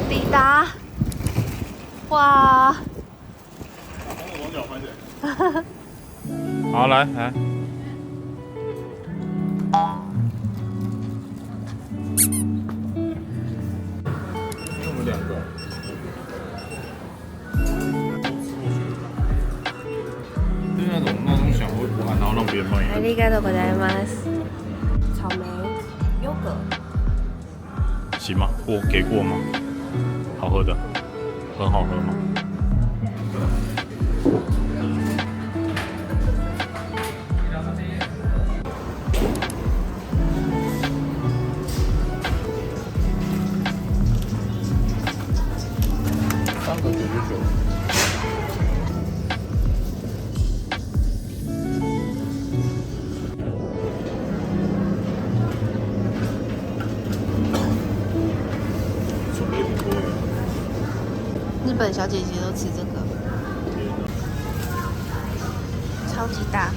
抵达，哇！往脚翻点。好，来。我们2个。是那种想会不安，然后让别人帮你。ありがとうございます。草莓优格。行吗？我给过吗？好喝的，很好喝吗？3个99。日本小姐姐都吃这个，超级大。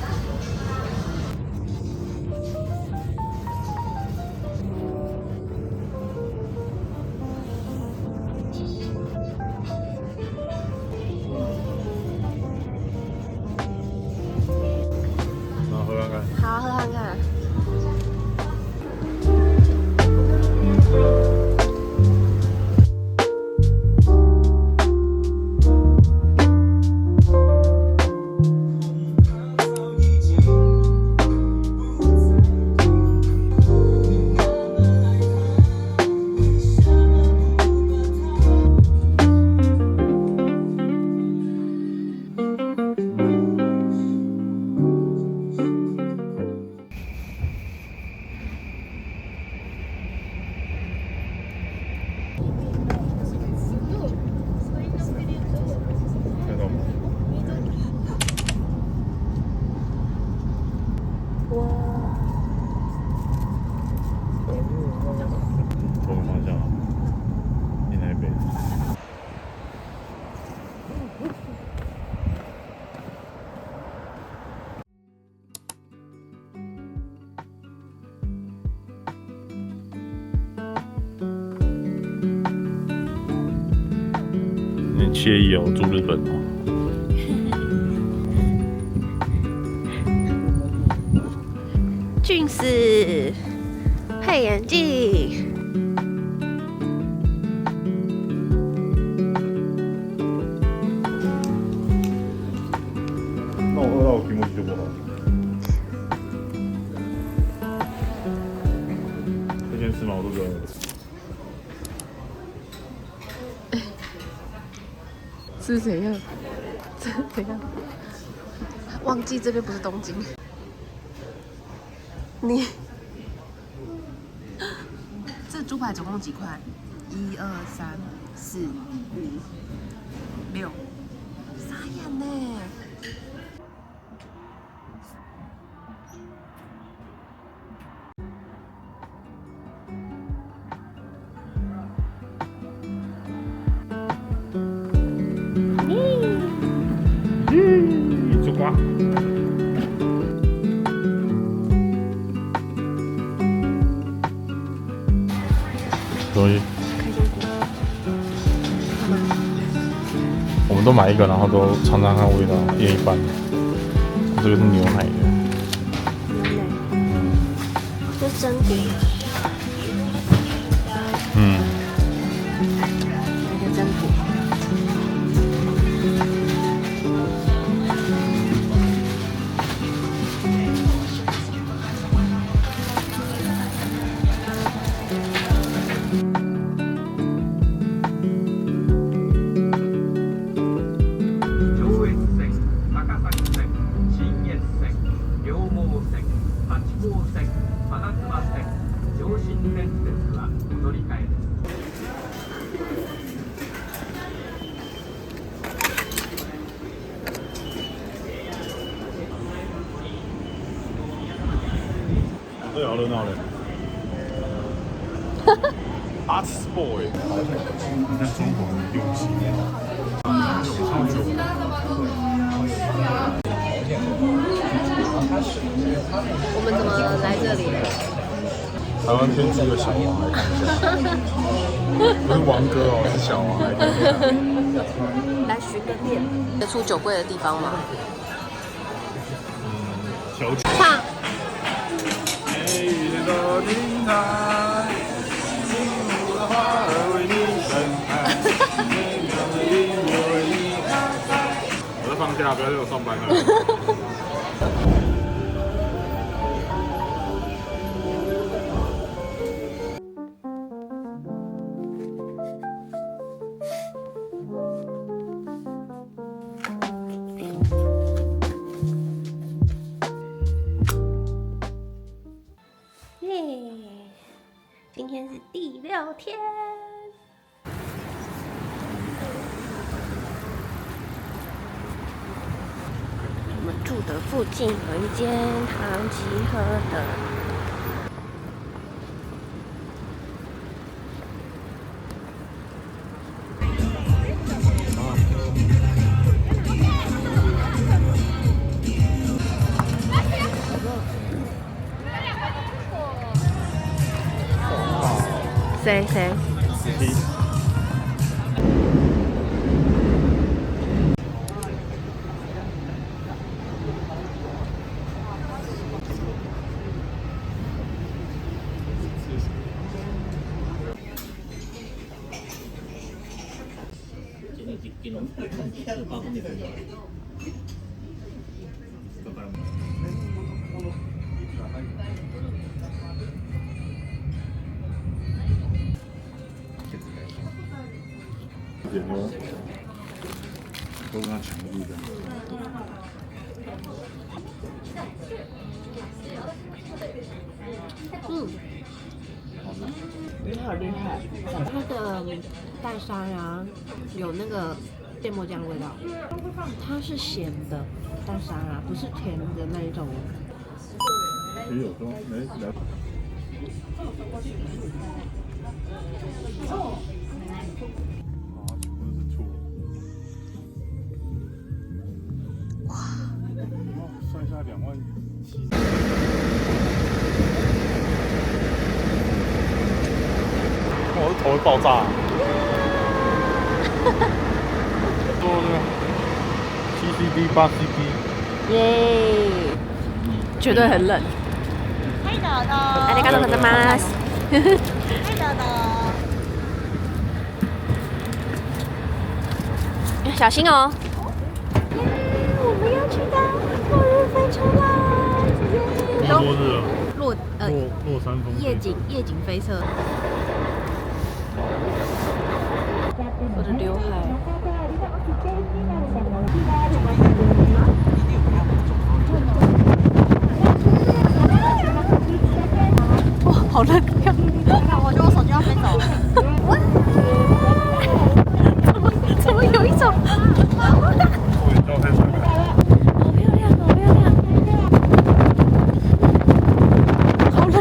然后喝看看。好，喝看看。同个方向啊，你那边。你很惬意哦，住日本哦。俊士配眼镜。那我饿到我皮肤就不好。这件事吗？我都觉得。是怎样？这怎样？忘记这边不是东京。你这猪排总共几块？1、2、3、4、5、6，傻眼呢！一只瓜。东西，我们都买一个，然后都尝尝看味道，一人一半。这个是牛奶的，牛奶，这真的。热闹的。Arts Boy， 你看中国人用心，超久。我们怎么来这里？台湾偏居的小王来看一下，不是王哥哦，是小王来看一下。来寻个店，得出酒柜的地方吗？调酒。唱。我在放假，不要让我上班了。今天是第6天。我们住的附近有一间唐吉诃德。谁？点哦，都跟他抢一的。你好厉害！它的蛋沙呀，有那个芥末酱味道，它是咸的蛋沙拉，不是甜的那一种。也有说，来。算下27000。我的头会爆炸。做那个 7CB 8CB。耶！绝对很冷。ありがとうございます。小心哦！我们要去到落日飞车啦！落日了。落山风。夜景飞车。我的刘海。哇，好冷！我觉得我手机要飞走了。怎么有一种？照片上面。好漂亮，好漂亮！好冷。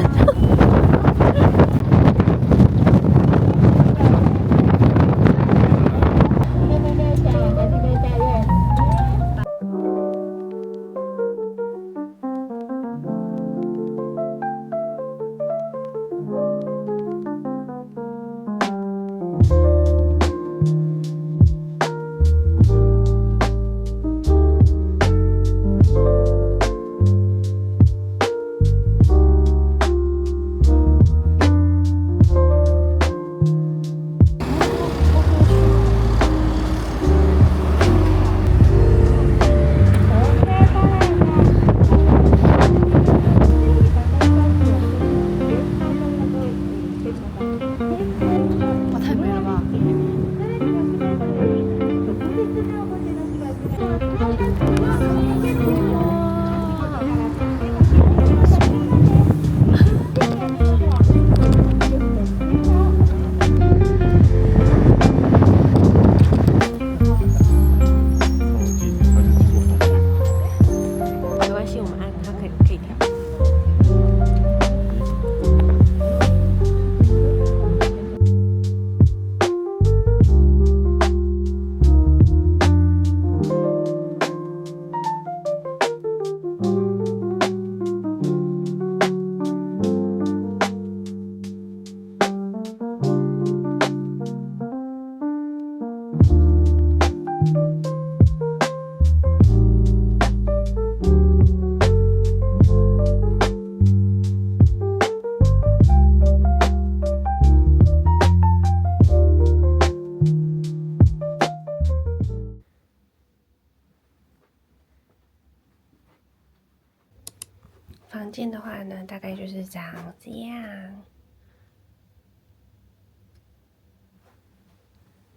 房间的话呢，大概就是长这样，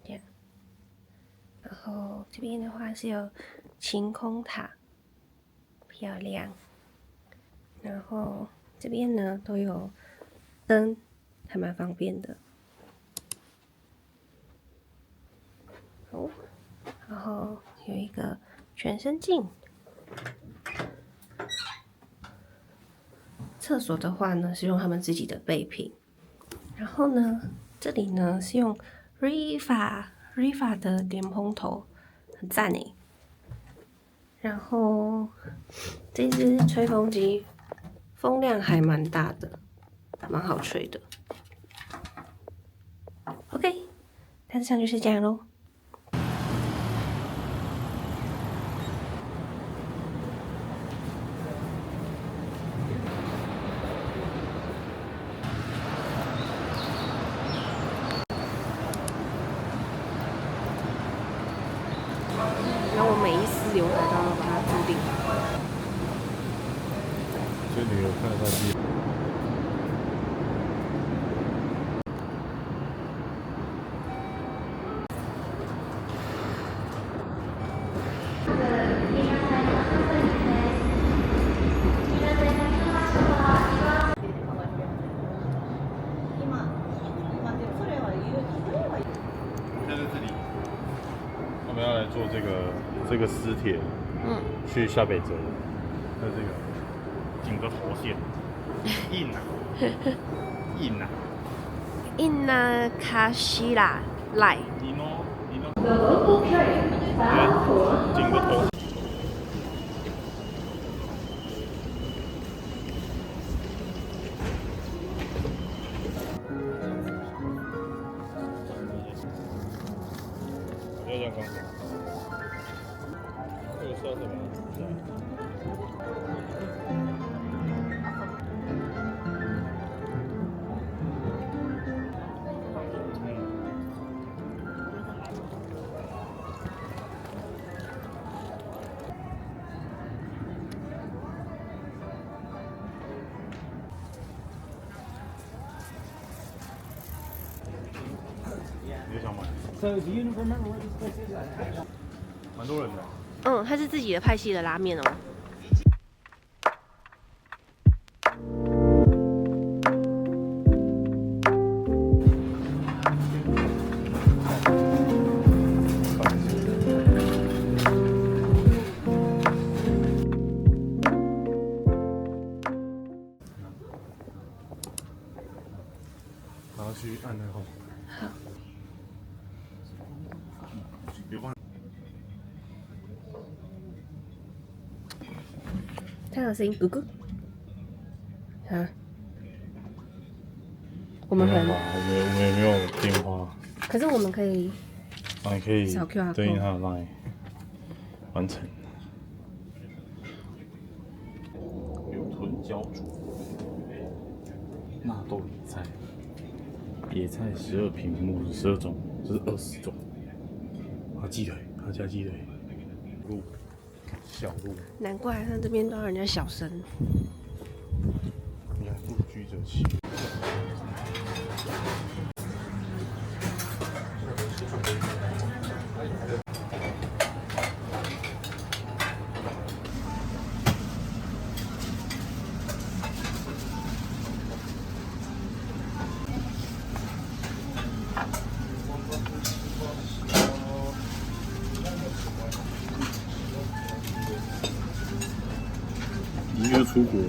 这样。然后这边的话是有晴空塔，漂亮。然后这边呢都有灯，还蛮方便的。哦，然后有一个全身镜。厕所的话呢是用他们自己的备品。然后呢，这里呢是用 Riva 的莲蓬头，很赞诶。然后这只吹风机风量还蛮大的，蛮好吹的。OK， 大致上就是这样咯。然后我每一丝刘海都要把它固定。这女的看得到地。现在这里，我们要来做这个私铁，去下北泽，还有这个整个头线，硬啊，硬啊，印那卡西拉来。你呢？整个头。要这样刚好。这个是要什么？你也想买？蛮多人的。嗯，它是自己的派系的拉面哦。然后去按那个。好。别忘。它有声音，咕咕。啊。我们很。我们也没有电话。可是我们可以。啊，你可以扫 QR code 对应他的 line 完成。柳豚焦煮，纳豆野菜，野菜12品目，12种，这是20种。还鸡腿，还要加鸡腿，鹿，小鹿。难怪他这边都让人家小声。你看不拘者气。你要出国？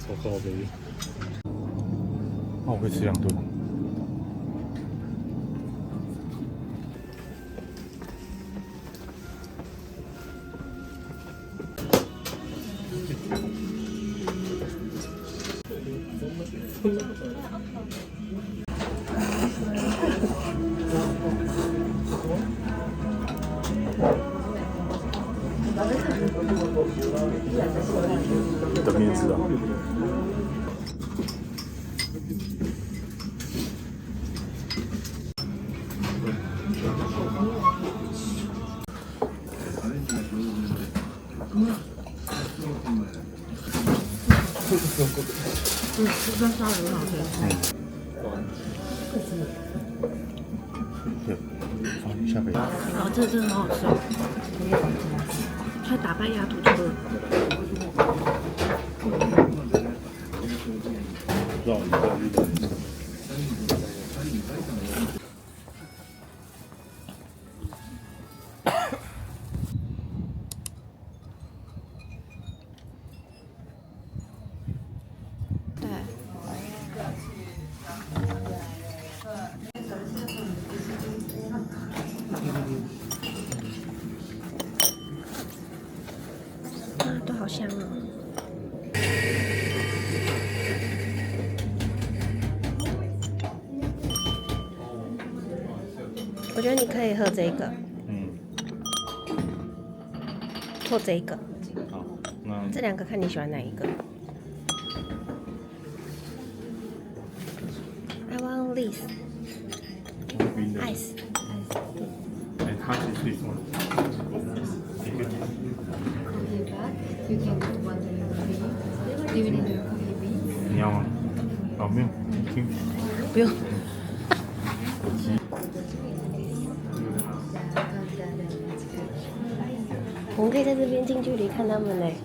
超高的。那我会吃2顿。的面子。这边烧的很好吃。放下北。然后这个真的很好吃哦，快打败鸭土车了。绕一个日本。都好香哦。我觉得你可以喝这个，或这个。好，那这两个看你喜欢哪一个。I want this ice。哎，它是最重的。You can get one delivery. Do you need a coffee bean? 你要吗？哦，没有，听。不用。我们可以在这边近距离看他们嘞。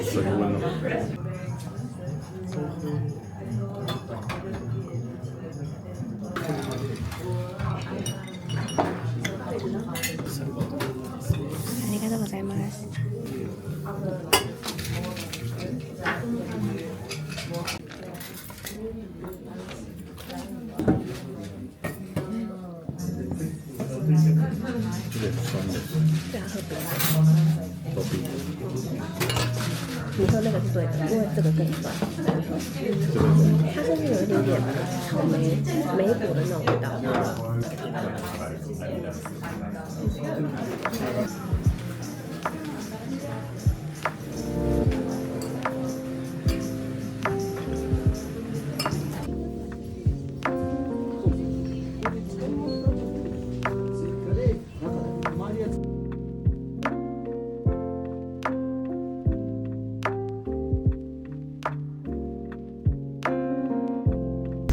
水温了。ありがとうございます。有点酸的。对啊，喝冰。都冰。你喝那个是对的，因为这个更酸。它甚至有一点点草莓莓果的那种味道。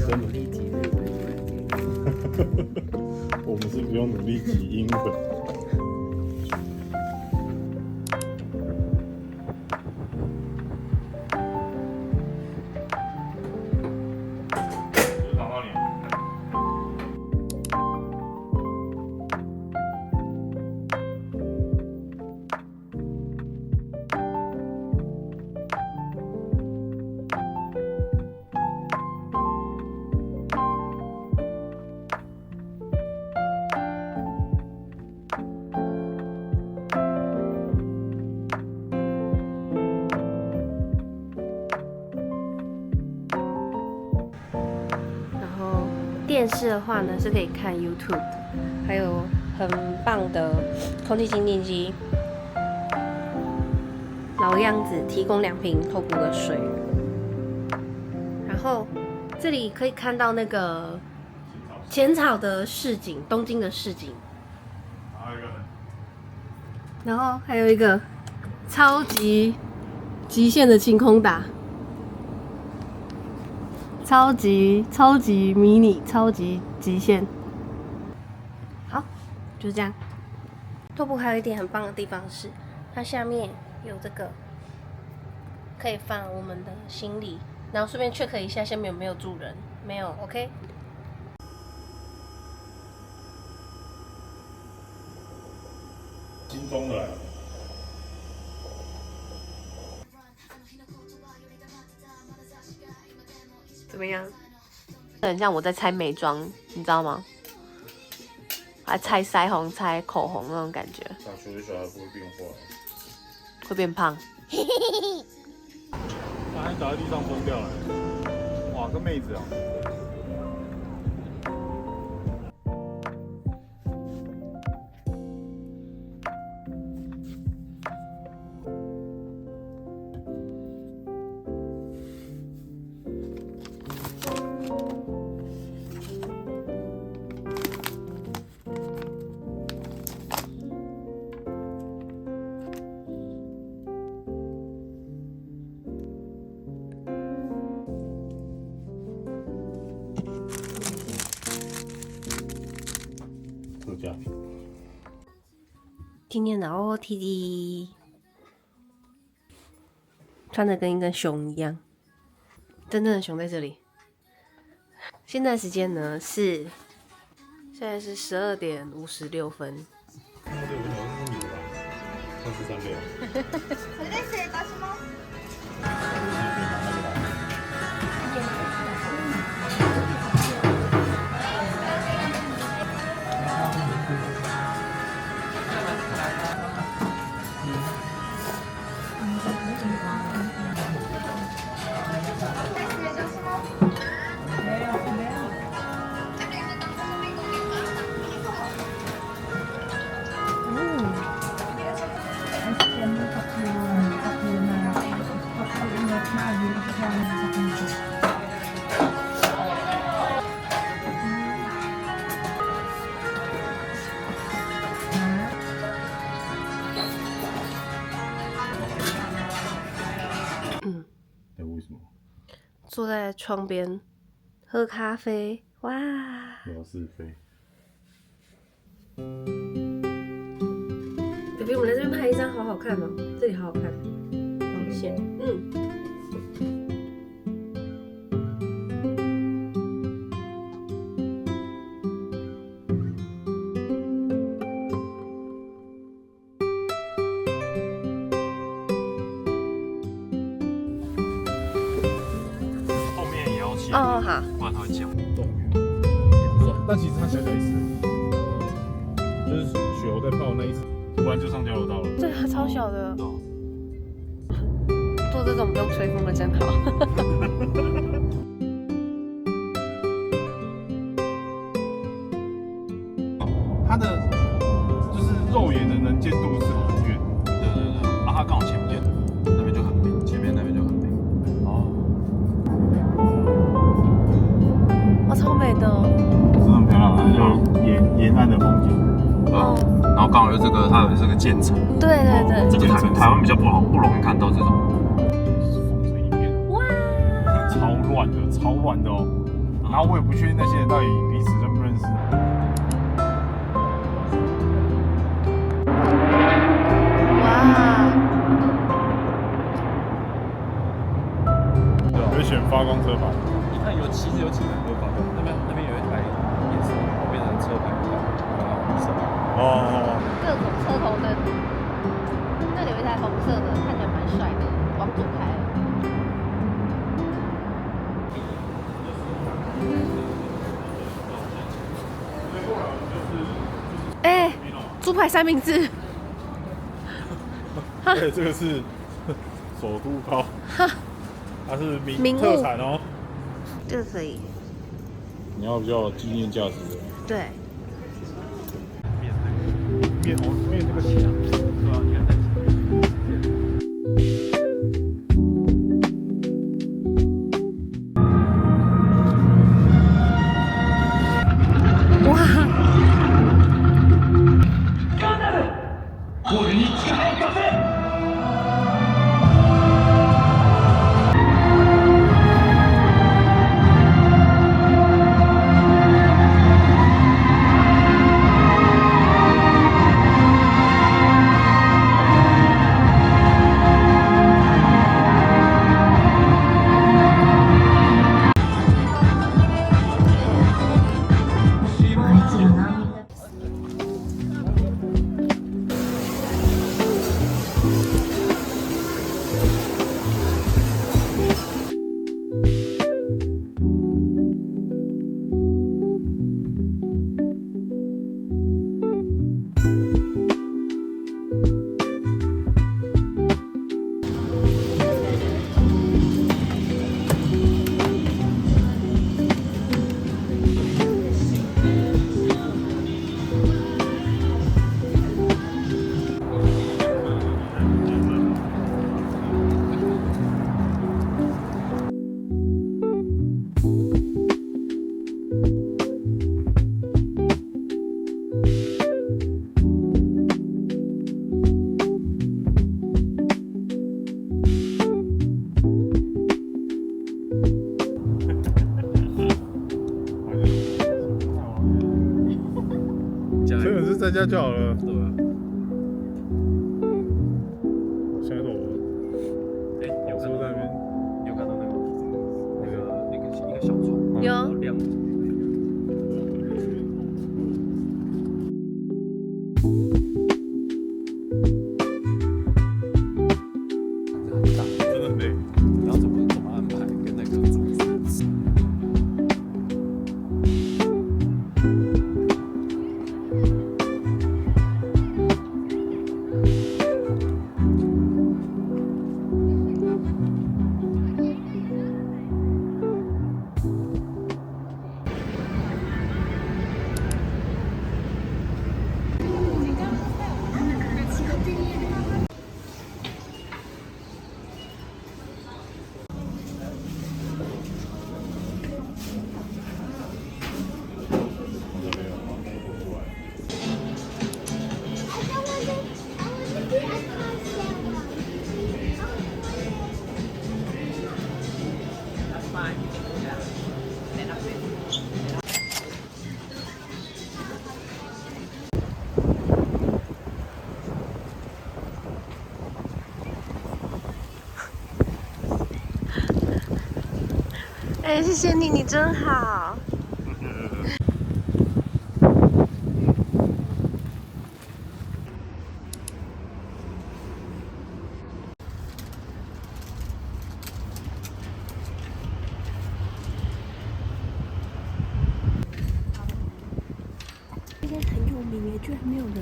真努力记日文，我们是不用努力记英文。长到你。电视的话呢是可以看 YouTube 的，还有很棒的空气清净机，老样子提供2瓶透补的水。然后这里可以看到那个浅草的市景，东京的市景。然后还有一个超级极限的晴空塔。超级迷你，超级极限。好，就是这样。拓扑还有一点很棒的地方是，它下面有这个可以放我们的行李，然后顺便 check 一下下面有没有住人，没有 ，OK。今装的来。怎么样？很像我在猜美妆，你知道吗？还猜腮红、猜口红那种感觉。小学的小孩不会变化，会变胖。他还倒在地上疯掉了。哇，个妹子啊！特价品。今天的 OOTD 穿的跟一根熊一样，真正的熊在这里。现在时间呢是现在是12:56。那这个好像是你的吧？3436。失礼いたします。为什么？坐在窗边喝咖啡，哇！聊是非。比比，我们来这边拍一张，好好看哦，这里好好看，光线，后面也要切，哦，好，不然它会降。动物园也不算，但其实它小小一次，就是雪猴在泡那一次，不然就上交流道了。对，超小的。做这种不用吹风的真好。它的就是肉眼的能见度是很远，对对对，啊，它刚好前面那边就很平，前面那边就很平。哦，哇，超美的。真的很漂亮，就沿岸的风景。哦，然后刚好有这个，它有这个渐层，对对对，这个台湾比较不容易看到这种。风吹一片，哇，超乱的哦。然后我也不确定那些人到底彼此认不认识。哇，对，我会选发光车牌。你看其实有几台都发光，那边有一台也是后面的车牌红色。哦，各种车头灯，那里有一台红色的，看起来蛮帅的，往左开。哎，猪排三明治。对，这个是首都糕，它是名物特产哦。这个可以。你要比较有纪念价值的。对。面这个墙，对啊，你看哇！在家就好了。对啊。现在我哎，有是不是在那边？有看到那个一个小船，有亮。真的很累。你要怎么安排跟那个组织？哎，谢谢你，你真好。今天很有名耶，居然没有人。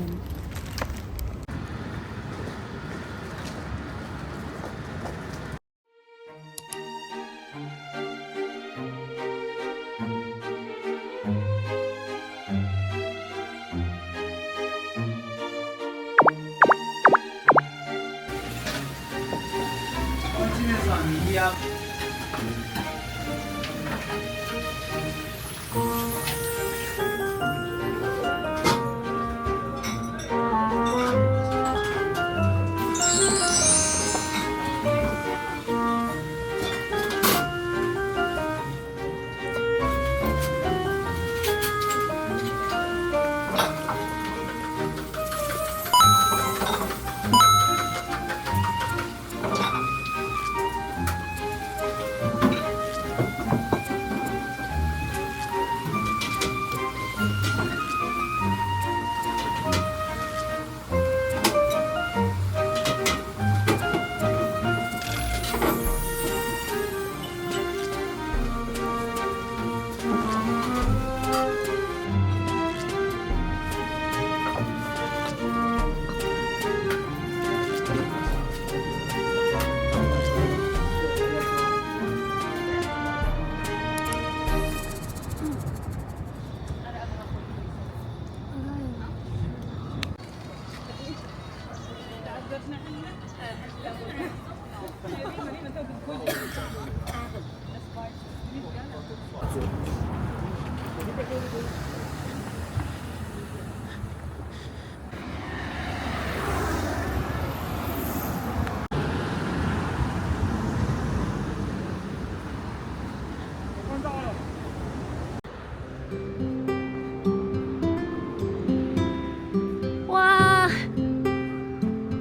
哇，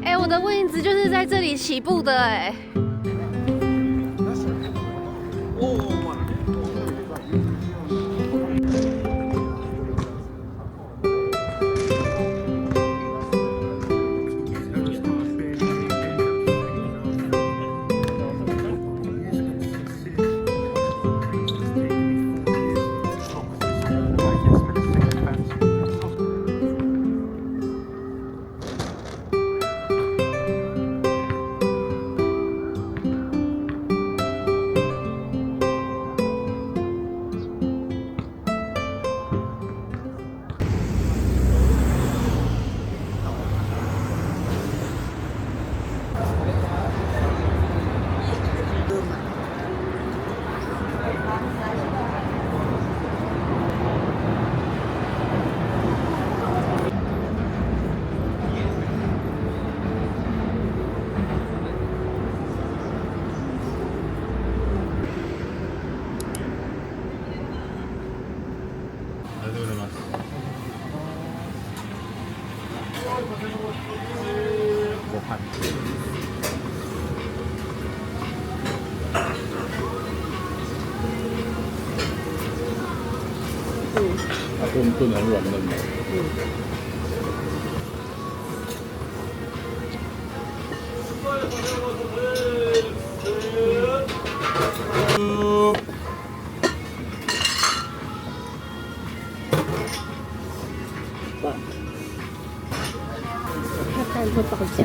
哎，我的位置就是在这里起步的哎。炖很软嫩的。它蛋会爆浆哎。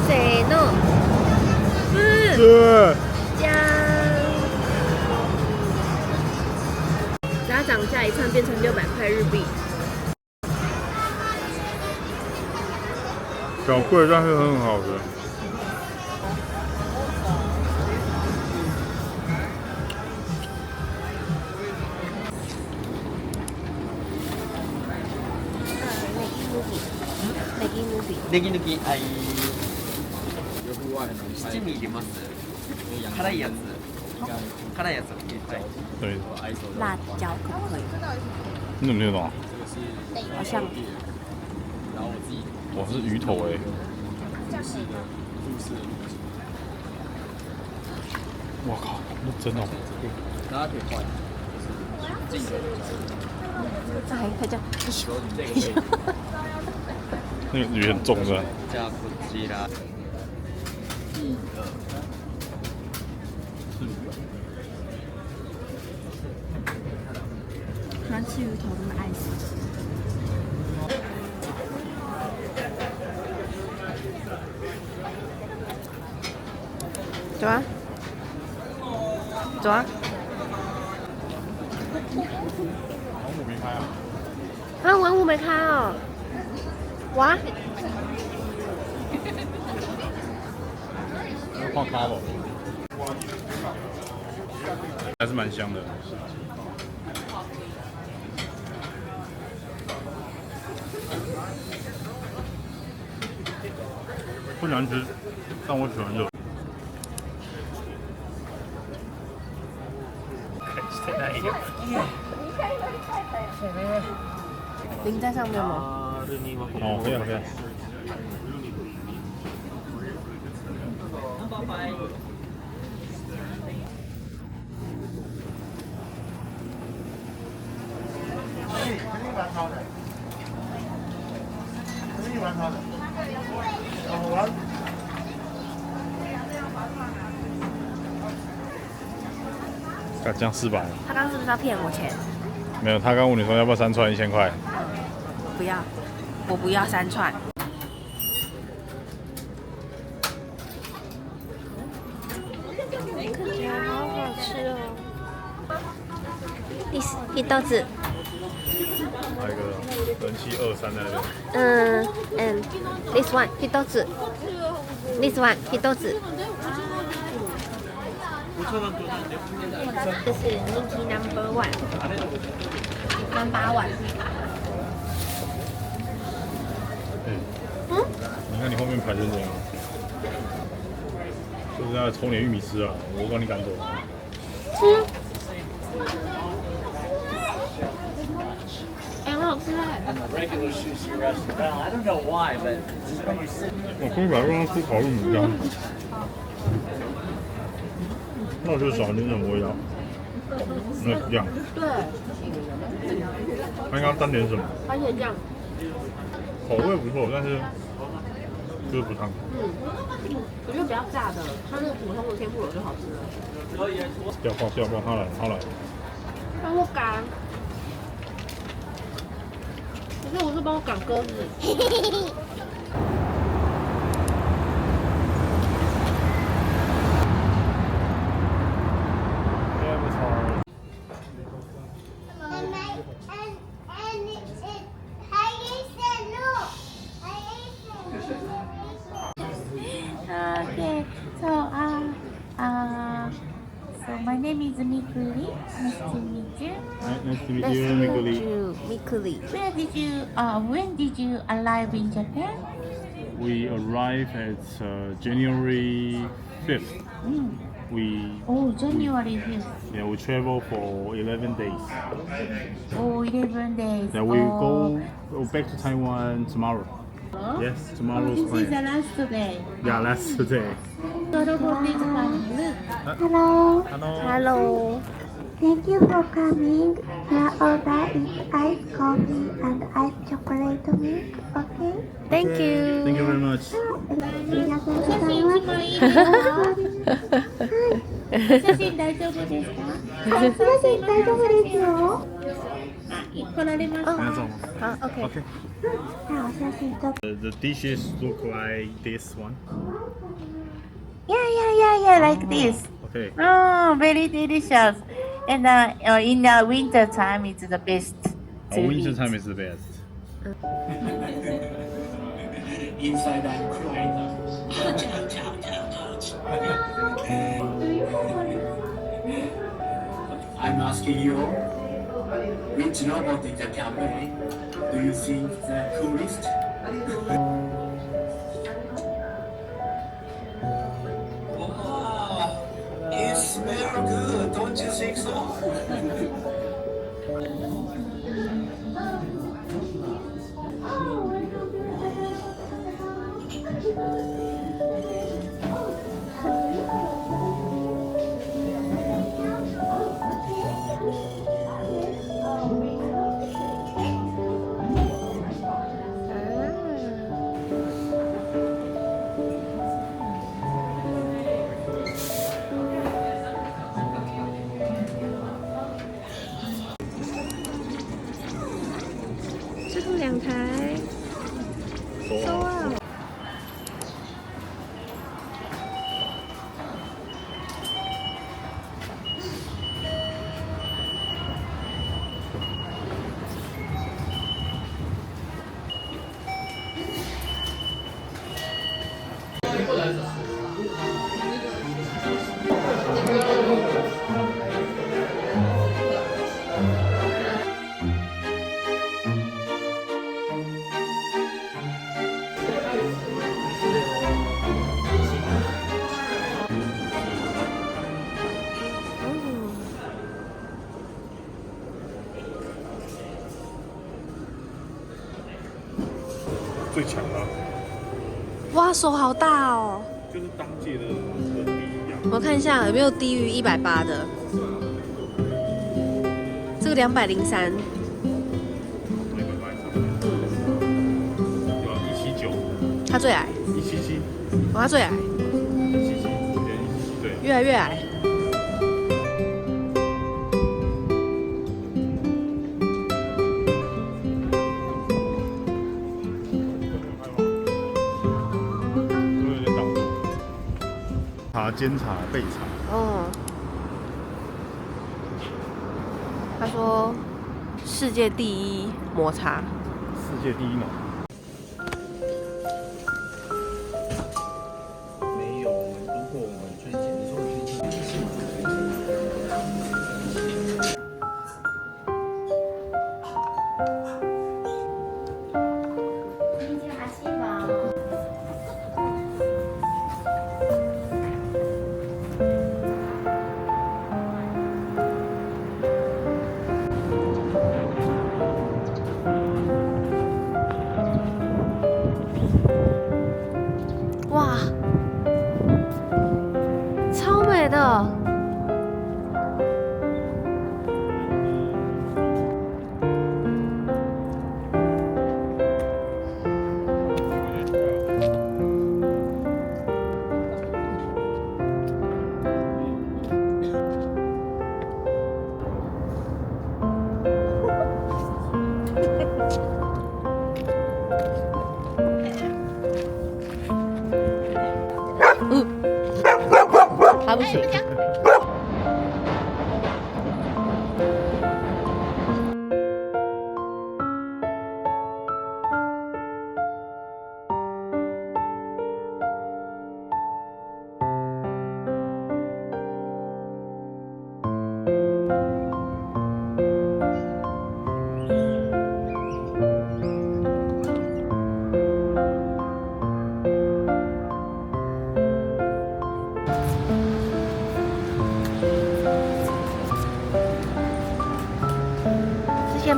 せーの。对，じゃーん！它涨价一串变成600块日币。小贵但是很好吃。ネギ抜き、はい。七味入れます。辛いやつ。辛いやつ入れたい。对，辣椒可不可以？你怎么听得懂啊？好像我是鱼头哎、我靠，那真的、哦。大家可以换。这还叫那个鱼很重是吧？じゃあこちら。喜欢吃鱼头那么爱死。走啊！走啊！王母没开啊？啊，玩我没开哦。哇！放咖了，还是蛮香的。不难吃，但我喜欢热。淋在上面吗？哦，可以啊，可以啊。这样400。他刚刚是不是要骗我钱？没有，他刚问你说要不要3串1000块。不要，我不要3串。看起来好好吃哦。一豆子。还有一个人气23在那边。and this one 一豆子。This one 一豆子。这是人气 No.1，蛮8碗。你看你后面排成这样，就是在抽你的玉米丝啊！我帮你赶走。很好吃哎。我可以把它让它吃烤玉米酱。那我就少一点点味道。那酱。对。它应该沾点什么？番茄酱。口味不错，但是就是不烫。我觉得比较炸的，它那个普通的天妇罗就好吃了。不要爆，它来，帮我赶。可是我是帮我赶鸽子。Okay, so my name is Mikuri. Nice to meet you. Nice to meet you, Mikuri. When did you arrive in Japan? We arrived at January 5th. We Oh, January 5th. yeah we travel for 11 days. Oh, 11 days. Then we oh. go back to Taiwan tomorrow. Yes, tomorrow's This is the plan. last day. Yeah, that's today. Hello. Hello， Thank you for coming. Your order is iced coffee and iced chocolate milk. Okay? Thank you。 Thank you very much. ありがとうございます。写真大丈夫ですか？はい、写真大丈夫ですよ。来られました。那种好，OK。 Okay. はい、お写真撮って。 The dishes look like this one. Yeah, like this. Okay. Oh, very delicious. And in the winter time, it's the best. to Winter eat. time is the best. Inside I'm crying. I'm asking you, which robot in the company do you think the coolest? Wow, it smells good, don't you think so? Ah 这个2台，收啊！最强了，哇，手好大哦！就是当届的第一样。我看一下有没有低于180的。这个203，有179，它最矮， 177，哦，它最矮， 177，对，越来越矮。都有点挡住。茶煎茶焙茶，嗯，他说世界第一抹茶。世界第一嘛。没有，如果我们推荐，你说我推荐现煮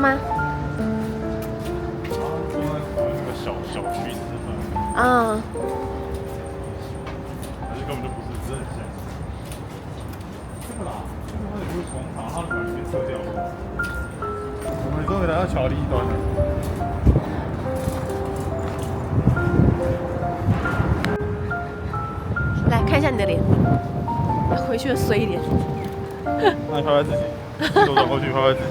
吗？然后坐在那个小区吃饭，嗯，还是根本就不是，只是很像。这个啦，这个它有个广场，它把里面撤掉了。我们终于来到桥另一端了。来看一下你的脸，回去的衰脸。那你拍拍自己，左转过去拍拍自己。